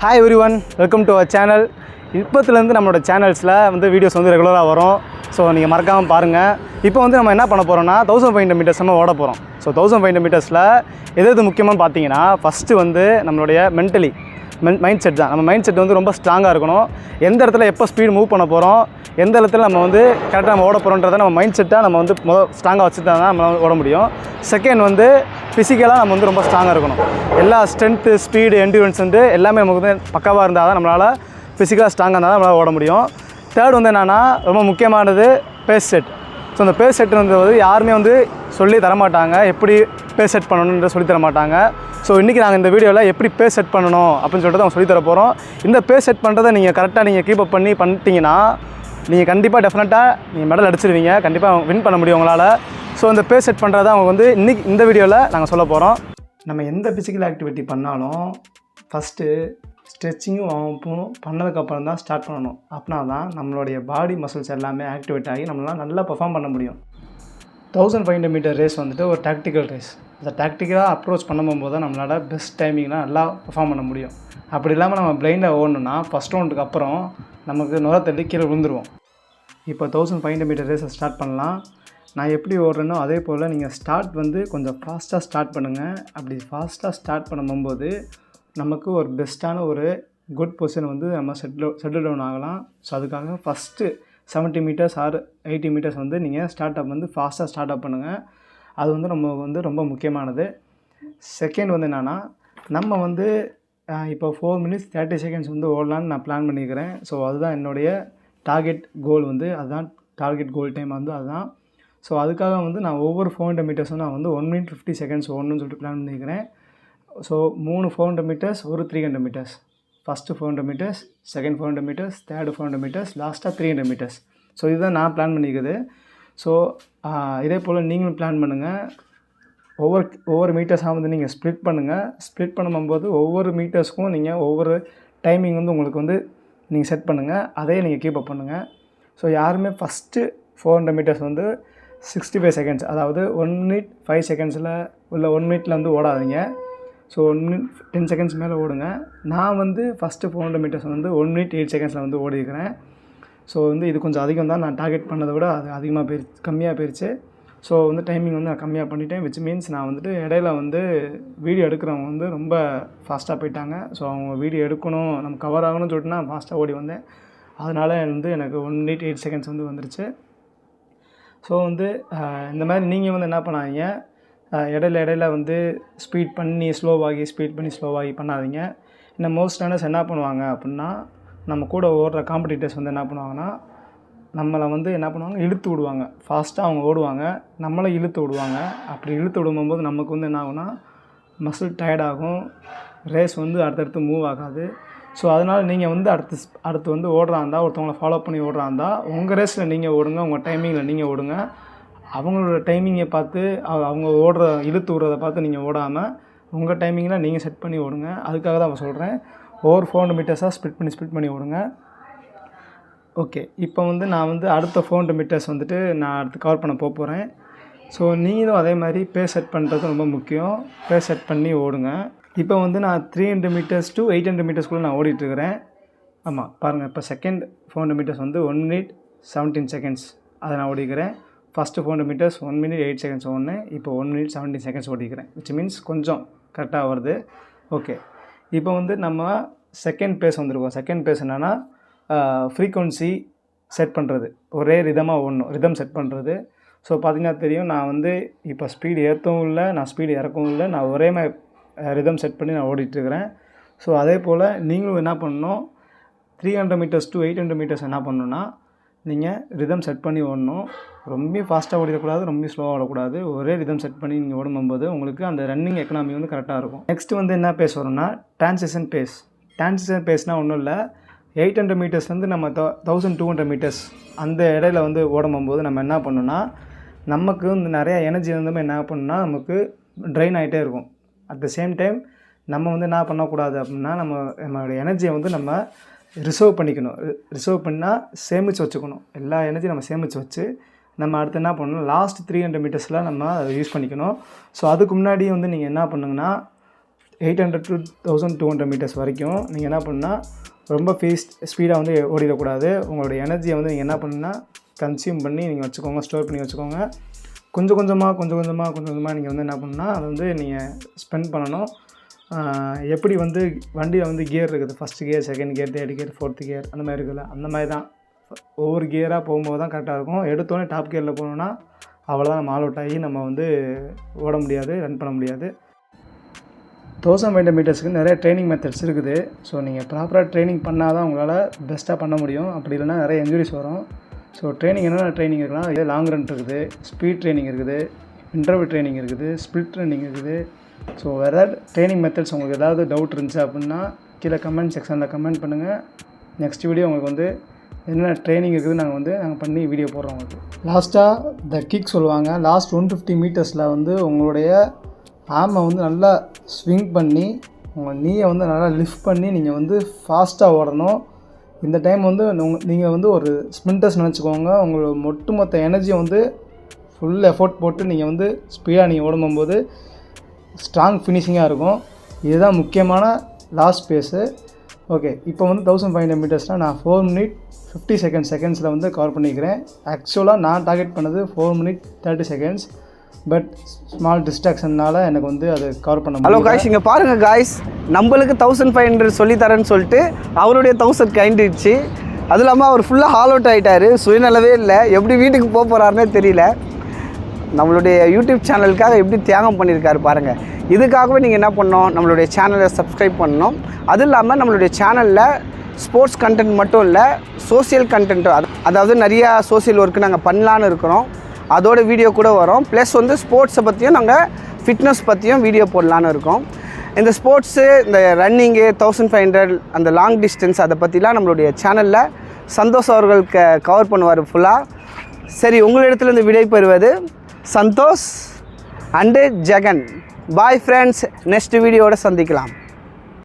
Hi everyone, welcome to our channel. இப்போத்துலேருந்து நம்மளோட சேனல்ஸில் வீடியோஸ் ரெகுலராக வரும். ஸோ நீங்கள் மறக்காமல் பாருங்கள். இப்போ நம்ம என்ன பண்ண போகிறோம்னா 1500 மீட்டர்ஸ் நம்ம ஓட போகிறோம். ஸோ 1500 மீட்டர்ஸில் எது முக்கியமாக பார்த்தீங்கன்னா ஃபஸ்ட்டு நம்மளுடைய மைண்ட் செட் தான். நம்ம மைண்ட் செட் ரொம்ப ஸ்ட்ராங்காக இருக்கணும். எந்த இடத்துல எப்போ ஸ்பீடு மூவ் பண்ண போகிறோம், எந்த இடத்துல நம்ம கரெக்டாக நம்ம ஓட போகிறோன்றதை நம்ம மைண்ட் செட்டாக நம்ம ஸ்ட்ராங்காக வச்சுட்டு தான் நம்ம ஓட முடியும். செகண்ட் ஃபிசிக்கலாக நம்ம ரொம்ப ஸ்ட்ராங்காக இருக்கணும். எல்லா ஸ்ட்ரென்த்து, ஸ்பீடு, என்டியூரன்ஸ் எல்லாமே நமக்கு பக்காவாக இருந்தால் தான் நம்மளால் ஃபிசிக்கலாக ஸ்ட்ராங்காக இருந்தால் தான் நம்மளால் ஓட முடியும். தேர்ட் என்னென்னா ரொம்ப முக்கியமானது பேஸ் செட். ஸோ அந்த பேஸ் செட்டுன்றது யாருமே சொல்லி தரமாட்டாங்க, எப்படி பேஸ் செட் பண்ணணுன்ற சொல்லி தர மாட்டாங்க. ஸோ இன்றைக்கி நாங்கள் இந்த வீடியோவில் எப்படி பேஸ் செட் பண்ணணும் அப்படின்னு சொல்லிட்டு அவங்க சொல்லித்தர போகிறோம். இந்த பேஸ் செட் பண்ணுறதை நீங்கள் கரெக்டாக கீப் அப் பண்ணிட்டீங்கன்னா நீங்கள் கண்டிப்பாக டெஃபினட்டாக நீங்கள் மெடல் அடிச்சிருவீங்க, கண்டிப்பாக வின் பண்ண முடியும் உங்களால். ஸோ இந்த பேஸ் செட் பண்ணுறதை அவங்க இன்றைக்கி இந்த வீடியோவில் நாங்கள் சொல்ல போகிறோம். நம்ம எந்த ஃபிசிக்கல் ஆக்டிவிட்டி பண்ணாலும் ஃபஸ்ட்டு ஸ்ட்ரெச்சிங்கும் வார்மப்பும் பண்ணதுக்கப்புறம் தான் ஸ்டார்ட் பண்ணணும். அப்படின்னா தான் நம்மளுடைய பாடி மசில்ஸ் எல்லாமே ஆக்டிவேட் ஆகி நம்மளால் நல்லா பெர்ஃபார்ம் பண்ண முடியும். 1500 மீட்டர் ரேஸ் ஒரு டாக்டிக்கல் ரேஸ். அந்த டாக்டிக்கலாக அப்ரோச் பண்ணும்போது தான் நம்மளால் பெஸ்ட் டைமிங்லாம் நல்லா பெர்ஃபார்ம் பண்ண முடியும். அப்படி இல்லாமல் நம்ம பிளைண்டாக ஓடணுன்னா ஃபஸ்ட் ரவுண்டுக்கு அப்புறம் நமக்கு நுரத்தள்ளி கீழே விழுந்துருவோம். இப்போ 1500 மீட்டர் ரேஸை ஸ்டார்ட் பண்ணலாம். நான் எப்படி ஓடுறேனோ அதே போல் நீங்கள் ஸ்டார்ட் கொஞ்சம் ஃபாஸ்ட்டாக ஸ்டார்ட் பண்ணுங்கள். அப்படி ஃபாஸ்ட்டாக ஸ்டார்ட் பண்ணும்போது நமக்கு ஒரு பெஸ்ட்டான ஒரு குட் பொசிஷன் நம்ம செட்டில் டவுன் ஆகலாம். ஸோ அதுக்காக ஃபஸ்ட்டு 70 மீட்டர்ஸ் ஆர் 80 மீட்டர்ஸ் நீங்கள் ஸ்டார்ட் அப் ஃபாஸ்ட்டாக ஸ்டார்ட் அப் பண்ணுங்கள். அது நம்ம ரொம்ப முக்கியமானது. செகண்ட் என்னென்னா நம்ம இப்போ 4 minutes 30 seconds ஓடலான்னு நான் பிளான் பண்ணியிருக்கிறேன். ஸோ அதுதான் என்னுடைய டார்கெட் கோல். அதுதான் டார்கெட் கோல் டைம் அதுதான். ஸோ அதுக்காக நான் ஒவ்வொரு 400 மீட்டர்ஸும் நான் 1 minute 50 seconds ஓடணும்னு சொல்லிட்டு பிளான் பண்ணியிருக்கிறேன். ஸோ 3 400 மீட்டர்ஸ், ஒரு 300 metres. First 400 metres, second 400 metres, third 400 metres, லாஸ்ட்டாக 300 மீட்டர்ஸ். ஸோ இதுதான் நான் பிளான் பண்ணியிருக்குது. ஸோ இதே போல் நீங்களும் பிளான் பண்ணுங்கள். ஒவ்வொரு மீட்டர்ஸாக நீங்கள் ஸ்ப்ளிட் பண்ணுங்கள். ஸ்ப்ளிட் பண்ணும்போது ஒவ்வொரு மீட்டர்ஸ்க்கும் நீங்கள் ஒவ்வொரு டைமிங் உங்களுக்கு நீங்கள் செட் பண்ணுங்கள். அதே நீங்கள் கீப் அப் பண்ணுங்கள். ஸோ யாருமே ஃபஸ்ட்டு 400 மீட்டர்ஸ் 65 seconds, அதாவது 1 minute 5 seconds உள்ள 1 minute ஓடாதீங்க. ஸோ 1 minute 10 seconds மேலே ஓடுங்க. நான் ஃபஸ்ட்டு 400 மீட்டர்ஸ் 1 minute 8 seconds ஓடிக்கிறேன். ஸோ இது கொஞ்சம் அதிகம் தான். நான் டார்கெட் பண்ணதை விட அது அதிகமாக கம்மியாக போயிடுச்சு. ஸோ டைமிங் நான் கம்மியாக பண்ணிட்டேன். விச் மீன்ஸ் நான் இடையில வீடியோ எடுக்கிறவங்க ரொம்ப ஃபாஸ்ட்டாக போயிட்டாங்க. ஸோ அவங்க வீடியோ எடுக்கணும், நம்ம கவர் ஆகணும்னு சொல்லிட்டு நான் ஃபாஸ்ட்டாக ஓடி வந்தேன். அதனால் எனக்கு 1 minute 8 seconds வந்துருச்சு. ஸோ இந்த மாதிரி நீங்கள் என்ன பண்ணாதீங்க, இடையில ஸ்பீட் பண்ணி ஸ்லோவாகி பண்ணாதீங்க. இந்த மோஸ்ட் ரன்னர்ஸ் என்ன பண்ணுவாங்க அப்படின்னா, நம்ம கூட ஓடுற காம்படிட்டர்ஸ் என்ன பண்ணுவாங்கன்னா, நம்மளை என்ன பண்ணுவாங்க, இழுத்து விடுவாங்க. ஃபாஸ்ட்டாக அவங்க ஓடுவாங்க, நம்மளை இழுத்து விடுவாங்க. அப்படி இழுத்து விடும்போது நமக்கு என்ன ஆகும்னா, மசில் டயர்டாகும், ரேஸ் அடுத்தடுத்து மூவ் ஆகாது. ஸோ அதனால் நீங்கள் அடுத்து ஓடுறாந்தா, ஒருத்தவங்களை ஃபாலோ பண்ணி ஓடுறாந்தா, உங்கள் ரேஸில் நீங்கள் ஓடுங்க, உங்கள் டைமிங்கில் நீங்கள் ஓடுங்க. அவங்களோட டைமிங்கை பார்த்து அவங்க இழுத்து விடுறதை பார்த்து நீங்கள் ஓடாமல் உங்கள் டைமிங்கில் நீங்கள் செட் பண்ணி ஓடுங்க. அதுக்காக தான் சொல்கிறேன். ஒவ்வொரு 400 மீட்டர்ஸாக ஸ்ப்ளிட் பண்ணி ஓடுங்க. ஓகே, இப்போ நான் அடுத்த 400 மீட்டர்ஸ் நான் அடுத்து கவர் பண்ண போகிறேன். ஸோ நீங்களும் அதே மாதிரி பேஸ் செட் பண்ணுறது ரொம்ப முக்கியம். பேஸ் செட் பண்ணி ஓடுங்க. இப்போ நான் 300 மீட்டர்ஸ் to 800 மீட்டர்ஸ்குள்ளே நான் ஓடிட்டுருக்கிறேன். ஆமாம், பாருங்கள். இப்போ செகண்ட் 400 மீட்டர்ஸ் 1 minute 17 seconds அதை நான் ஓடிக்கிறேன். ஃபஸ்ட்டு 400 மீட்டர்ஸ் 1 minute 8 seconds ஓடினேன். இப்போ 1 minute 17 seconds ஓடிக்கிறேன். விச் மீன்ஸ் கொஞ்சம் கரெக்டாக வருது. ஓகே, இப்போ நம்ம செகண்ட் பேஸ் வந்துருக்கோம். செகண்ட் பேஸ் என்னென்னா ஃப்ரீக்வன்சி செட் பண்ணுறது, ஒரே ரிதமாக ஓடணும், ரிதம் செட் பண்ணுறது. ஸோ பார்த்திங்கன்னா தெரியும், நான் இப்போ ஸ்பீடு ஏற்றவும் இல்லை, நான் ஸ்பீடு இறக்கவும் இல்லை, நான் ஒரே மாதிரி ரிதம் செட் பண்ணி நான் ஓடிட்டுருக்கிறேன். ஸோ அதே போல் நீங்களும் என்ன பண்ணணும், 300 மீட்டர்ஸ் to 800 மீட்டர்ஸ் என்ன பண்ணணுன்னா, நீங்கள் ரிதம் செட் பண்ணி ஓடணும். ரொம்ப ஃபாஸ்ட்டாக ஓடிடக்கூடாது, ரொம்ப ஸ்லோவாக ஓடக்கூடாது. ஒரே ரிதம் செட் பண்ணி நீங்கள் ஓடும்போது உங்களுக்கு அந்த ரன்னிங் எக்கனாமி கரெக்டாக இருக்கும். நெக்ஸ்ட்டு என்ன பேஸ் வரும்னா, டிரான்சிஷன் பேஸ். டிரான்சிஷன் பேஸ்னால் ஒன்றும் இல்லை, 800 மீட்டர்ஸ்லேருந்து நம்ம 1200 மீட்டர்ஸ் அந்த இடையில ஓடும்போது நம்ம என்ன பண்ணணுன்னா, நமக்கு நிறையா எனர்ஜி என்ன பண்ணணுன்னா, நமக்கு ட்ரெயின் ஆகிட்டே இருக்கும். அட் த சேம் டைம் நம்ம என்ன பண்ணக்கூடாது அப்படின்னா, நம்மளுடைய எனர்ஜியை நம்ம ரிசர்வ் பண்ணிக்கணும். ரிசர்வ் பண்ணால் சேமித்து வச்சுக்கணும். எல்லா எனர்ஜியும் நம்ம சேமித்து வச்சு நம்ம அடுத்து என்ன பண்ணணும், லாஸ்ட் 300 மீட்டர்ஸில் நம்ம அதை யூஸ் பண்ணிக்கணும். ஸோ அதுக்கு முன்னாடி நீங்கள் என்ன பண்ணுங்கன்னா, 800 to 1200 மீட்டர்ஸ் வரைக்கும் நீங்கள் என்ன பண்ணால் ரொம்ப ஸ்பீடாக வந்து ஓடிடக்கூடாது. உங்களுடைய எனர்ஜியை வந்து நீங்கள் என்ன பண்ணுன்னா கன்சியூம் பண்ணி நீங்கள் வச்சுக்கோங்க, ஸ்டோர் பண்ணி வச்சுக்கோங்க. கொஞ்சம் கொஞ்சமாக நீங்கள் வந்து என்ன பண்ணால் அதை வந்து நீங்கள் ஸ்பெண்ட் பண்ணணும். எப்படி வந்து வண்டியில் வந்து கியர் இருக்குது, first gear, second gear, third gear, fourth gear அந்த மாதிரி இருக்குல்ல, அந்த மாதிரி தான் ஒவ்வொரு கியராக போகும்போது தான் கரெக்டாக இருக்கும். எடுத்தோடனே டாப் கியரில் போனோன்னா அவ்வளோதான், நம்ம ஆல் அவுட் ஆகி நம்ம வந்து ஓட முடியாது, ரன் பண்ண முடியாது. 1500 மீட்டர்ஸுக்கு நிறைய ட்ரைனிங் மெத்தட்ஸ் இருக்குது. ஸோ நீங்கள் ப்ராப்பராக ட்ரைனிங் பண்ணால் தான் உங்களால் பெஸ்ட்டாக பண்ண முடியும். அப்படி இல்லைனா நிறைய இன்ஜுரிஸ் வரும். ஸோ ட்ரைனிங் என்னென்ன ட்ரைனிங் இருக்குன்னா, இது லாங் ரன் இருக்குது, ஸ்பீட் ட்ரைனிங் இருக்குது, இன்டர்வல் ட்ரைனிங் இருக்குது, ஸ்பிளிட் ட்ரைனிங் இருக்குது. ஸோ வேறு ஏதாவது ட்ரைனிங் மெத்தட்ஸ் உங்களுக்கு ஏதாவது டவுட் இருந்துச்சு அப்படின்னா கீழே கமெண்ட் செக்ஷனில் கமெண்ட் பண்ணுங்கள். நெக்ஸ்ட் வீடியோ உங்களுக்கு வந்து என்னென்ன ட்ரைனிங் இருக்குது நாங்கள் பண்ணி வீடியோ போடுறோம் உங்களுக்கு. லாஸ்ட்டாக த கிக் சொல்லுவாங்க. லாஸ்ட் 150 மீட்டர்ஸில் வந்து உங்களுடைய ஆர்மை வந்து நல்லா ஸ்விங் பண்ணி உங்கள் நீயை வந்து நல்லா லிஃப்ட் பண்ணி நீங்கள் வந்து ஃபாஸ்ட்டாக ஓடணும். இந்த டைம் வந்து நீங்கள் வந்து ஒரு ஸ்ப்ரிண்டர்ஸ் நினச்சிக்கோங்க. உங்களோட ஒட்டுமொத்த எனர்ஜியை வந்து ஃபுல் எஃபோர்ட் போட்டு நீங்கள் வந்து ஸ்பீடாக நீங்கள் ஓடும்போது ஸ்ட்ராங் ஃபினிஷிங்காக இருக்கும். இதுதான் முக்கியமான லாஸ்ட் பேஸு. ஓகே, இப்போ வந்து 1500 மீட்டர்ஸ்னால் நான் 4 minutes 50 செகண்ட்ஸில் வந்து கவர் பண்ணிக்கிறேன். ஆக்சுவலாக நான் டார்கெட் பண்ணது 4 minutes 30 seconds. பட் ஸ்மால் டிஸ்ட்ராக்ஷனால் எனக்கு வந்து அது கவர் பண்ண முடியும். ஹலோ காய்ஸ், இங்கே பாருங்கள் காய்ஸ், நம்மளுக்கு 1500 சொல்லித்தரேன்னு சொல்லிட்டு அவருடைய 1000 கைண்டிடுச்சு. அதுவும் இல்லாமல் அவர் ஃபுல்லாக ஹால் அவுட் ஆகிட்டார், சுயநலவே இல்லை. எப்படி வீட்டுக்கு போக போகிறாருன்னே தெரியல. நம்மளுடைய யூடியூப் சேனலுக்காக எப்படி தியாகம் பண்ணியிருக்காரு பாருங்கள். இதுக்காகவே நீங்கள் என்ன பண்ணணும், நம்மளுடைய சேனலை சப்ஸ்கிரைப் பண்ணணும். அதுவும் இல்லாமல் நம்மளுடைய சேனலில் ஸ்போர்ட்ஸ் கண்டென்ட் மட்டும் இல்லை, சோசியல் கண்டென்ட், அதாவது நிறையா சோசியல் ஒர்க்கு நாங்கள் பண்ணலான்னு இருக்கிறோம். அதோட வீடியோ கூட வரும். ப்ளஸ் வந்து ஸ்போர்ட்ஸை பற்றியும் நாங்கள் ஃபிட்னஸ் பற்றியும் வீடியோ போடலான்னு இருக்கோம். இந்த ஸ்போர்ட்ஸு, இந்த ரன்னிங்கு, 1500 அந்த லாங் டிஸ்டன்ஸ், அதை பற்றிலாம் நம்மளுடைய சேனலில் சந்தோஷ் அவர்கள் கவர் பண்ணுவார் ஃபுல்லாக. சரி, உங்களிடத்துலேருந்து விடை பெறுவது Santhosh and Jagan. Bye friends, next வீடியோவோட சந்திக்கலாம்.